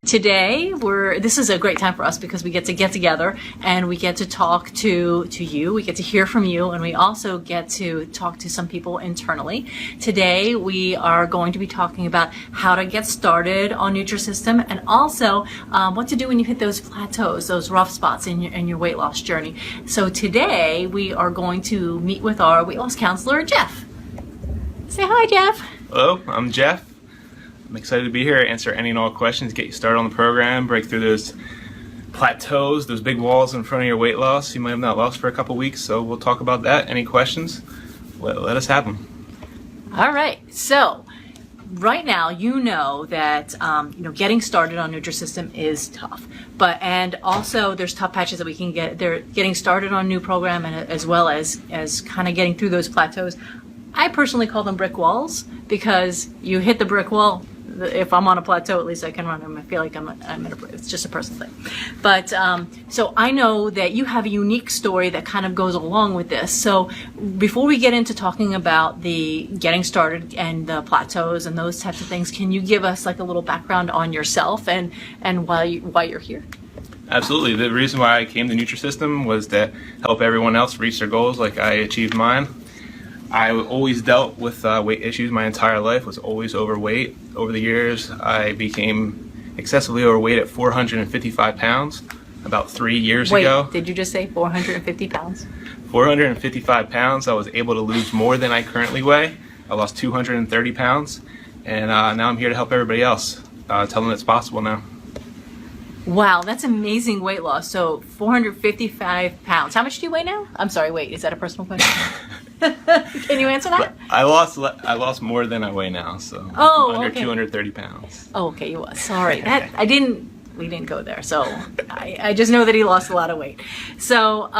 Today, this is a great time for us because we get to get together and we get to talk to you, we get to hear from you, and we also get to talk to some people internally. Today, we are going to be talking about how to get started on Nutrisystem and also what to do when you hit those plateaus, those rough spots in your weight loss journey. So today, we are going to meet with our weight loss counselor, Jeff. Say hi, Jeff. Hello, I'm Jeff. I'm excited to be here, answer any and all questions, get you started on the program, break through those plateaus, those big walls in front of your weight loss. You might have not lost for a couple weeks, so we'll talk about that. Any questions? Let us have them. All right. So right now, you know that getting started on Nutrisystem is tough, and also there's tough patches that we can get. They're getting started on a new program, and as well as kind of getting through those plateaus. I personally call them brick walls because you hit the brick wall. If I'm on a plateau, at least I can run them. I feel like it's just a personal thing. But so I know that you have a unique story that kind of goes along with this. So before we get into talking about the getting started and the plateaus and those types of things, can you give us like a little background on yourself and why you're here? Absolutely. The reason why I came to Nutrisystem was to help everyone else reach their goals like I achieved mine. I always dealt with weight issues my entire life, was always overweight. Over the years, I became excessively overweight at 455 pounds about 3 years ago. Wait, did you just say 450 pounds? 455 pounds. I was able to lose more than I currently weigh. I lost 230 pounds, and now I'm here to help everybody else. Tell them it's possible now. Wow, that's amazing weight loss. So 455 pounds. How much do you weigh now? I'm sorry, wait, is that a personal question? Can you answer that? I lost more than I weigh now, so under 230 pounds. Oh, okay, you was. Sorry. We didn't go there. So I just know that he lost a lot of weight. So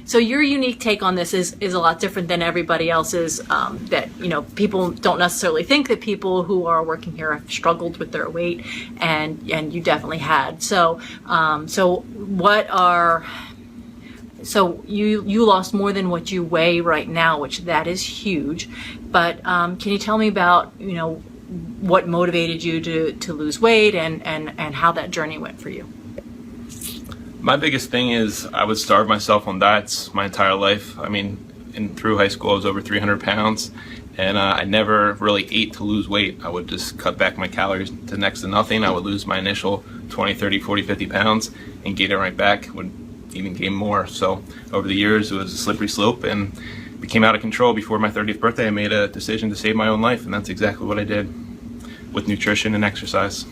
so your unique take on this is a lot different than everybody else's. That people don't necessarily think that people who are working here have struggled with their weight, and you definitely had. So So you lost more than what you weigh right now, which that is huge. But can you tell me about what motivated you to lose weight and how that journey went for you? My biggest thing is I would starve myself on diets my entire life. I mean, through high school I was over 300 pounds, and I never really ate to lose weight. I would just cut back my calories to next to nothing. I would lose my initial 20, 30, 40, 50 pounds and gain it right back. Would even gain more. So over the years it was a slippery slope and became out of control. Before my 30th birthday, I made a decision to save my own life, and that's exactly what I did with nutrition and exercise.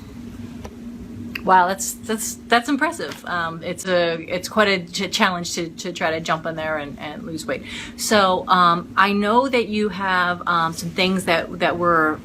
Wow, that's impressive. It's quite a challenge to try to jump in there and lose weight. So I know that you have some things that were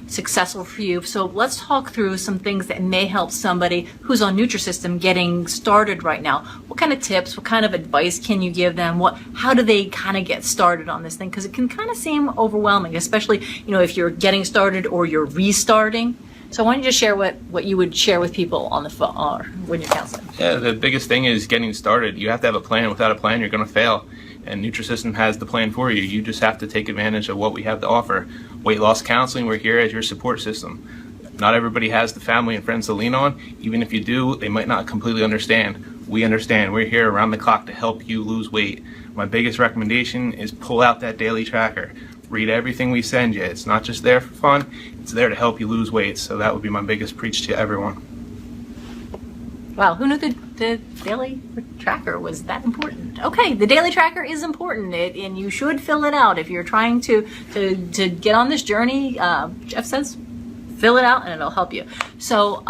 successful for you. So let's talk through some things that may help somebody who's on Nutrisystem getting started right now. What kind of tips, what kind of advice can you give them? How do they kind of get started on this thing? Because it can kind of seem overwhelming, especially if you're getting started or you're restarting. So why don't you just share what you would share with people on the phone or when you're counseling? Yeah, the biggest thing is getting started. You have to have a plan. Without a plan, you're going to fail. And Nutrisystem has the plan for you. You just have to take advantage of what we have to offer. Weight loss counseling, we're here as your support system. Not everybody has the family and friends to lean on. Even if you do, they might not completely understand. We understand. We're here around the clock to help you lose weight. My biggest recommendation is pull out that daily tracker. Read everything we send you. It's not just there for fun. It's there to help you lose weight. So that would be my biggest preach to everyone. Wow, who knew the daily tracker was that important? Okay, the daily tracker is important, and you should fill it out if you're trying to get on this journey. Jeff says, fill it out and it'll help you. So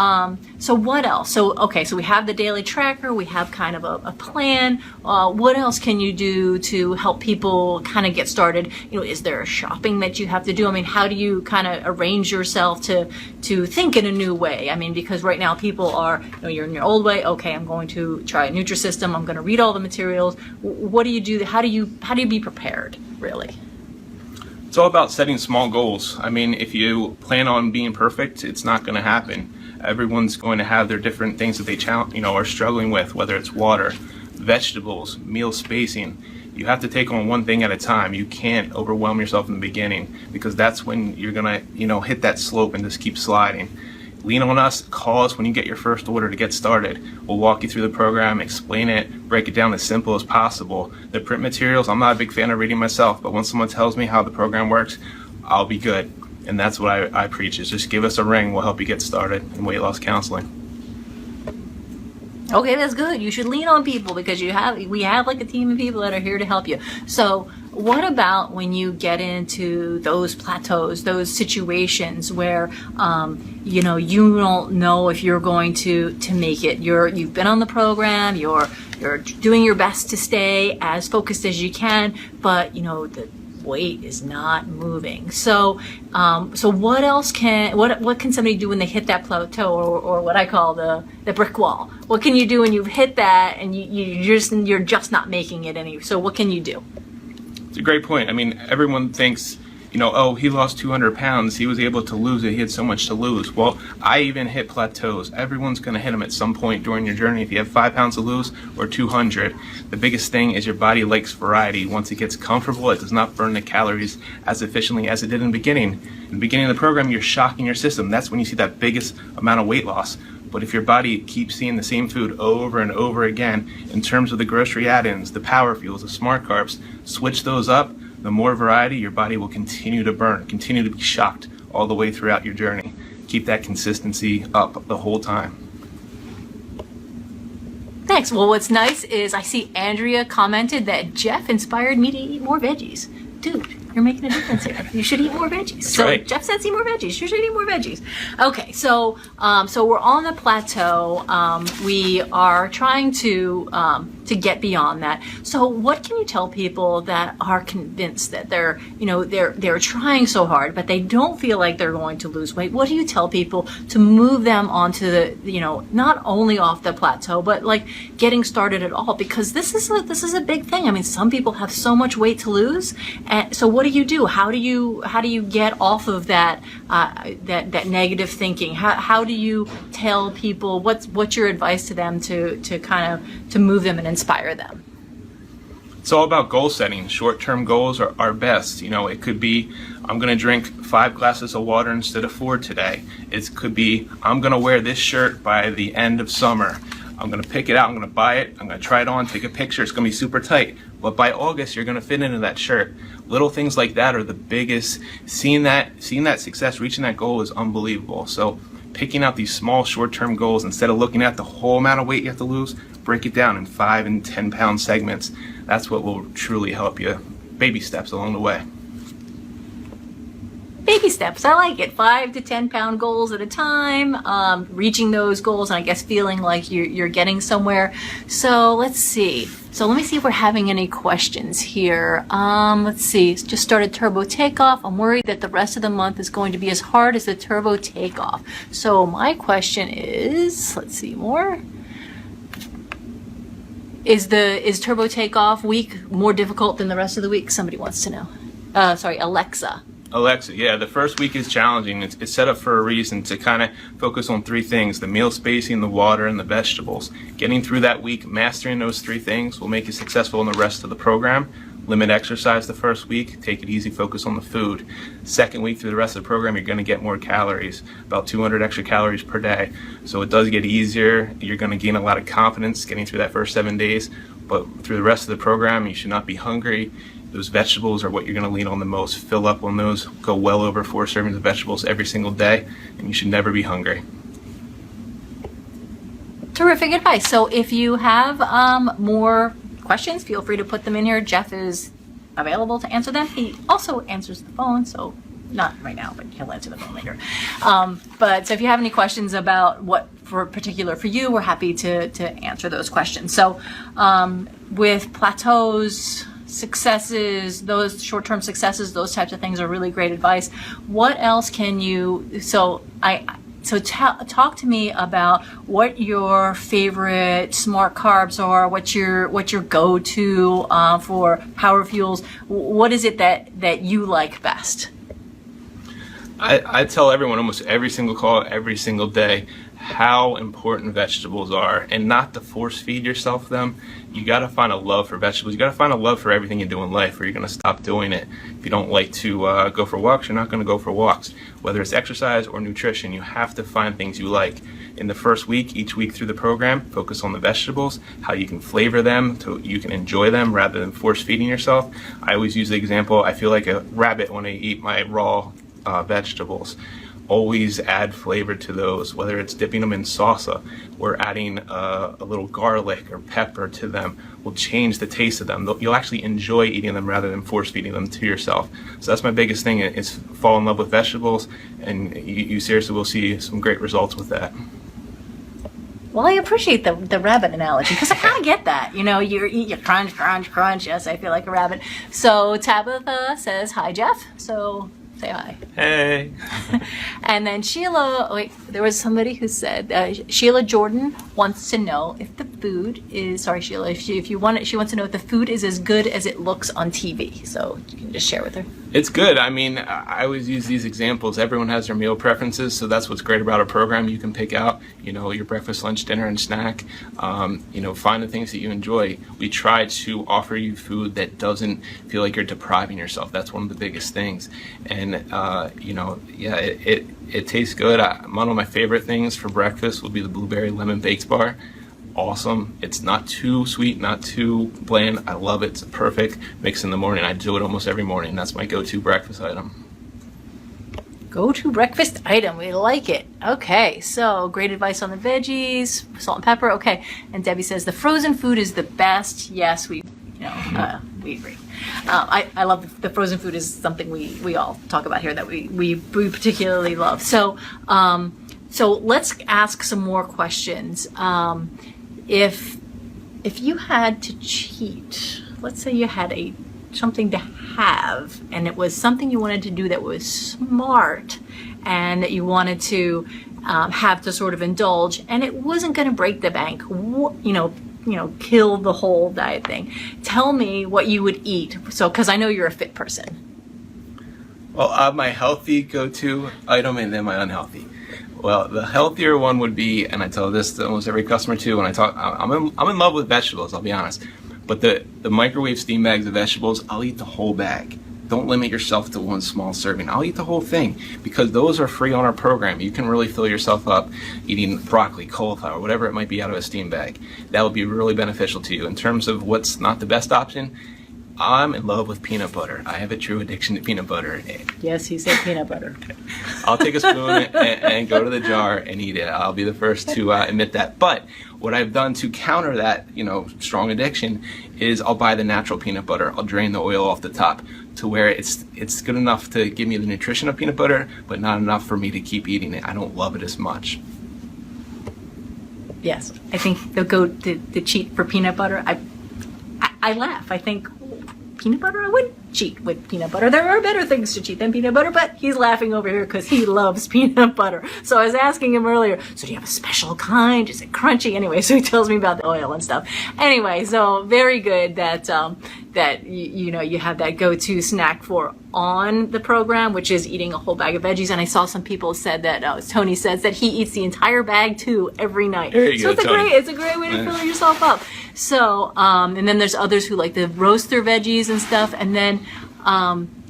what else? So we have the daily tracker. We have kind of a plan. What else can you do to help people kind of get started? Is there a shopping that you have to do? I mean, how do you kind of arrange yourself to think in a new way? I mean, because right now people are, you're in your old way. Okay, I'm going to try a Nutrisystem. I'm going to read all the materials. What do you do? How do you be prepared, really? It's all about setting small goals. I mean, if you plan on being perfect, it's not going to happen. Everyone's going to have their different things that they are struggling with, whether it's water, vegetables, meal spacing. You have to take on one thing at a time. You can't overwhelm yourself in the beginning, because that's when you're going to, hit that slope and just keep sliding. lean on us. Call us when you get your first order to get started. We'll walk you through the program, explain it, break it down as simple as possible. The print materials, I'm not a big fan of reading myself, but when someone tells me how the program works, I'll be good. And that's what I preach, is just give us a ring. We'll help you get started in weight loss counseling. Okay, that's good. You should lean on people because we have like a team of people that are here to help you. So what about when you get into those plateaus, those situations where you don't know if you're going to make it? You've been on the program, you're doing your best to stay as focused as you can, but the weight is not moving. So what else what can somebody do when they hit that plateau, or what I call the brick wall? What can you do when you've hit that and you're just not making it any? So what can you do? It's a great point. I mean, everyone thinks, oh, he lost 200 pounds. He was able to lose it. He had so much to lose. Well, I even hit plateaus. Everyone's going to hit them at some point during your journey. If you have 5 pounds to lose or 200, the biggest thing is your body likes variety. Once it gets comfortable, it does not burn the calories as efficiently as it did in the beginning. In the beginning of the program, you're shocking your system. That's when you see that biggest amount of weight loss. But if your body keeps seeing the same food over and over again, in terms of the grocery add-ins, the power fuels, the smart carbs, switch those up, the more variety, your body will continue to burn, continue to be shocked all the way throughout your journey. Keep that consistency up the whole time. Thanks. Well, what's nice is I see Andrea commented that Jeff inspired me to eat more veggies. Dude, you're making a difference here. You should eat more veggies. That's so right. Jeff says eat more veggies. You should eat more veggies. Okay, so we're on the plateau. We are trying to get beyond that. So what can you tell people that are convinced that they're trying so hard, but they don't feel like they're going to lose weight? What do you tell people to move them onto the, not only off the plateau, but like getting started at all? Because this is a big thing. I mean, some people have so much weight to lose. And so what do you do? How do you get off of that negative thinking? How do you tell people what's your advice to them to kind of to move them and inspire them? It's all about goal setting. Short-term goals are best. It could be, I'm going to drink 5 glasses of water instead of 4 today. It could be, I'm going to wear this shirt by the end of summer. I'm going to pick it out, I'm going to buy it, I'm going to try it on, take a picture, it's going to be super tight. But by August, you're going to fit into that shirt. Little things like that are the biggest. Seeing that success, reaching that goal is unbelievable. So picking out these small short-term goals, instead of looking at the whole amount of weight you have to lose, break it down in 5 and 10 pound segments. That's what will truly help you. Baby steps along the way. Baby steps. I like it. 5 to 10 pound goals at a time, reaching those goals, and I guess feeling like you're getting somewhere. So let's see. So let me see if we're having any questions here. Let's see. Just started turbo takeoff. I'm worried that the rest of the month is going to be as hard as the turbo takeoff. So my question is, let's see more. Is turbo takeoff week more difficult than the rest of the week? Somebody wants to know. Sorry, Alexa, yeah, the first week is challenging. It's set up for a reason, to kind of focus on 3 things: the meal spacing, the water, and the vegetables. Getting through that week, mastering those 3 things will make you successful in the rest of the program. Limit exercise the first week, take it easy, focus on the food. Second week through the rest of the program, you're going to get more calories, about 200 extra calories per day. So it does get easier. You're going to gain a lot of confidence getting through that first 7 days, but through the rest of the program, you should not be hungry. Those vegetables are what you're going to lean on the most. Fill up on those, go well over 4 servings of vegetables every single day, and you should never be hungry. Terrific advice. So if you have more questions, feel free to put them in here. Jeff is available to answer them. He also answers the phone, so not right now, but he'll answer the phone later. But so if you have any questions about what for particular for you, we're happy to answer those questions. So with plateaus, successes, those short-term successes, those types of things are really great advice. What else can you, talk to me about what your favorite smart carbs are, what your go-to for power fuels. What is it that you like best? I tell everyone almost every single call, every single day, how important vegetables are, and not to force feed yourself them. You got to find a love for vegetables. You got to find a love for everything you do in life, or you're going to stop doing it. If you don't like to go for walks, you're not going to go for walks. Whether it's exercise or nutrition, you have to find things you like. In the first week, each week through the program, focus on the vegetables, how you can flavor them so you can enjoy them rather than force feeding yourself. I always use the example, I feel like a rabbit when I eat my raw vegetables. Always add flavor to those, whether it's dipping them in salsa or adding a little garlic or pepper to them will change the taste of them. You'll actually enjoy eating them rather than force feeding them to yourself. So that's my biggest thing, is fall in love with vegetables, and you seriously will see some great results with that. Well, I appreciate the rabbit analogy, because I kind of get that. You eat your crunch, crunch, crunch. Yes, I feel like a rabbit. So Tabitha says, hi, Jeff. So say hi. Hey. And then Sheila, there was somebody who said, Sheila Jordan wants to know if the food is, sorry Sheila, if you want it, she wants to know if the food is as good as it looks on TV. So you can just share with her. It's good. I mean, I always use these examples. Everyone has their meal preferences, so that's what's great about our program. You can pick out, your breakfast, lunch, dinner, and snack. Find the things that you enjoy. We try to offer you food that doesn't feel like you're depriving yourself. That's one of the biggest things. And, it tastes good. One of my favorite things for breakfast would be the blueberry lemon baked bar. Awesome. It's not too sweet, not too bland. I love it. It's a perfect mix in the morning. I do it almost every morning. That's my go-to breakfast item. Go-to breakfast item. We like it. Okay, so great advice on the veggies, salt and pepper. Okay, and Debbie says the frozen food is the best. Yes, we agree. I love the frozen food is something we all talk about here that we particularly love. So let's ask some more questions. If you had to cheat, let's say you had something to have, and it was something you wanted to do that was smart, and that you wanted to have to sort of indulge, and it wasn't going to break the bank, kill the whole diet thing. Tell me what you would eat. So, because I know you're a fit person. Well, I have my healthy go-to item and then my unhealthy. Well, the healthier one would be, and I tell this to almost every customer too, when I talk, I'm in love with vegetables, I'll be honest. But the microwave steam bags of vegetables, I'll eat the whole bag. Don't limit yourself to one small serving. I'll eat the whole thing, because those are free on our program. You can really fill yourself up eating broccoli, cauliflower, whatever it might be out of a steam bag. That would be really beneficial to you. In terms of what's not the best option, I'm in love with peanut butter. I have a true addiction to peanut butter. Yes, he said peanut butter. I'll take a spoon and go to the jar and eat it. I'll be the first to admit that. But what I've done to counter that, strong addiction is I'll buy the natural peanut butter. I'll drain the oil off the top to where it's good enough to give me the nutrition of peanut butter, but not enough for me to keep eating it. I don't love it as much. Yes, I think they'll go to cheat for peanut butter. I laugh. I think peanut butter? I wouldn't cheat with peanut butter. There are better things to cheat than peanut butter, but he's laughing over here because he loves peanut butter. So I was asking him earlier, so do you have a special kind? Is it crunchy? Anyway, so he tells me about the oil and stuff. Anyway, so very good that you have that go-to snack for on the program, which is eating a whole bag of veggies. And I saw some people said that Tony says that he eats the entire bag too every night. There you so go, it's a great way to fill yourself up. So and then there's others who like to roast their veggies and stuff. And then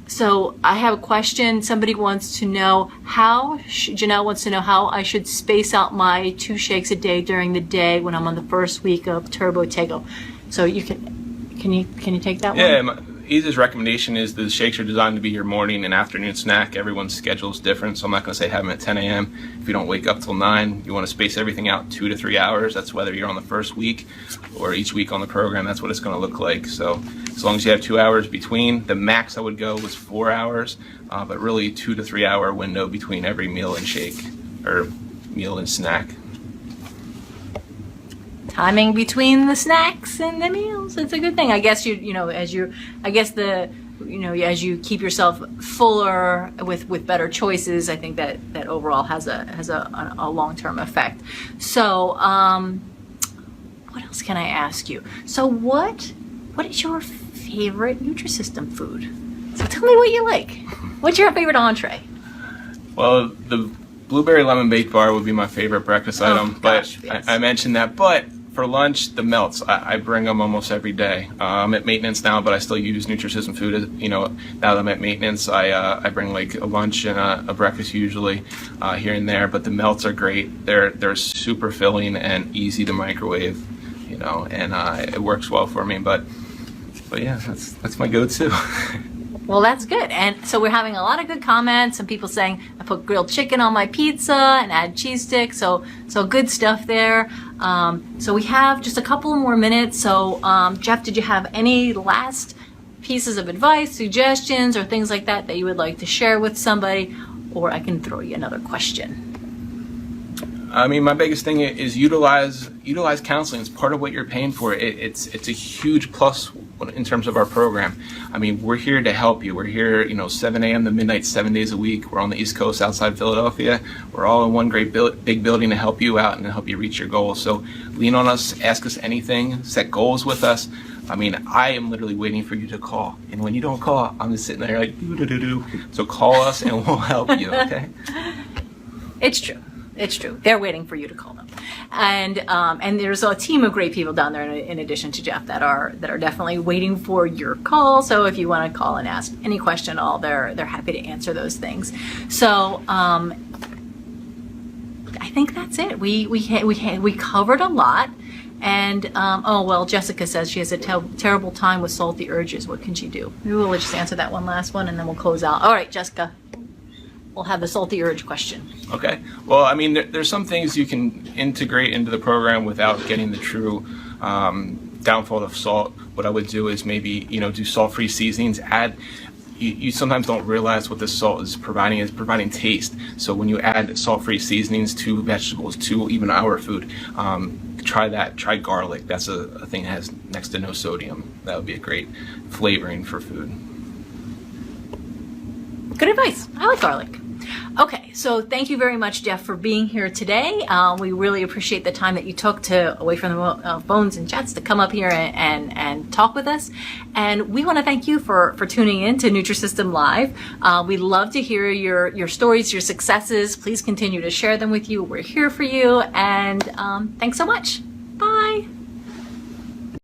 so I have a question. Somebody wants to know Janelle wants to know how I should space out my 2 shakes a day during the day when I'm on the first week of Turbo Tego. So you can you take that one? Yeah, my easiest recommendation is the shakes are designed to be your morning and afternoon snack. Everyone's schedule is different, so I'm not going to say have them at 10 a.m. If you don't wake up till 9, you want to space everything out 2 to 3 hours. That's whether you're on the first week or each week on the program. That's what it's going to look like. So as long as you have 2 hours between, the max I would go was 4 hours, but really 2 to 3 hour window between every meal and shake, or meal and snack. Timing between the snacks and the meals, it's a good thing. I guess as you keep yourself fuller with better choices, I think that overall has a long-term effect. So what else can I ask you? So what is your favorite Nutrisystem food? So tell me what you like. What's your favorite entree? Well, Blueberry lemon baked bar would be my favorite breakfast item, gosh, but yes. I mentioned that. But for lunch, the melts, I bring them almost every day. I'm at maintenance now, but I still use Nutrisystem food. Now that I'm at maintenance, I bring like a lunch and a breakfast usually here and there. But the melts are great. They're super filling and easy to microwave, and it works well for me. But yeah, that's my go-to. Well, that's good. And so we're having a lot of good comments and people saying, I put grilled chicken on my pizza and add cheese sticks. So good stuff there. So we have just a couple more minutes. So Jeff, did you have any last pieces of advice, suggestions, or things like that you would like to share with somebody? Or I can throw you another question. I mean, my biggest thing is utilize counseling. It's part of what you're paying for. It's a huge plus in terms of our program. I mean, we're here to help you. We're here, 7 a.m. to midnight, 7 days a week. We're on the East Coast outside Philadelphia. We're all in one great big building to help you out and to help you reach your goals. So lean on us, ask us anything, set goals with us. I mean, I am literally waiting for you to call. And when you don't call, I'm just sitting there like, doo-doo-doo-doo. So call us and we'll help you, okay? It's true. It's true. They're waiting for you to call them, and there's a team of great people down there in addition to Jeff that are definitely waiting for your call. So if you want to call and ask any question at all, they're happy to answer those things. So I think that's it. We covered a lot. And Jessica says she has a terrible time with salty urges. What can she do? Maybe we'll just answer that one last one and then we'll close out. All right, Jessica. We'll have the salty urge question. Okay. Well, I mean, there's some things you can integrate into the program without getting the true downfall of salt. What I would do is maybe, do salt-free seasonings. You sometimes don't realize what the salt is providing. It's providing taste. So when you add salt-free seasonings to vegetables, to even our food, try that. Try garlic. That's a thing that has next to no sodium. That would be a great flavoring for food. Good advice. I like garlic. Okay, so thank you very much, Jeff, for being here today. We really appreciate the time that you took to away from the phones and chats to come up here and talk with us. And we want to thank you for tuning in to Nutrisystem Live. We'd love to hear your stories, your successes. Please continue to share them with you. We're here for you. And thanks so much.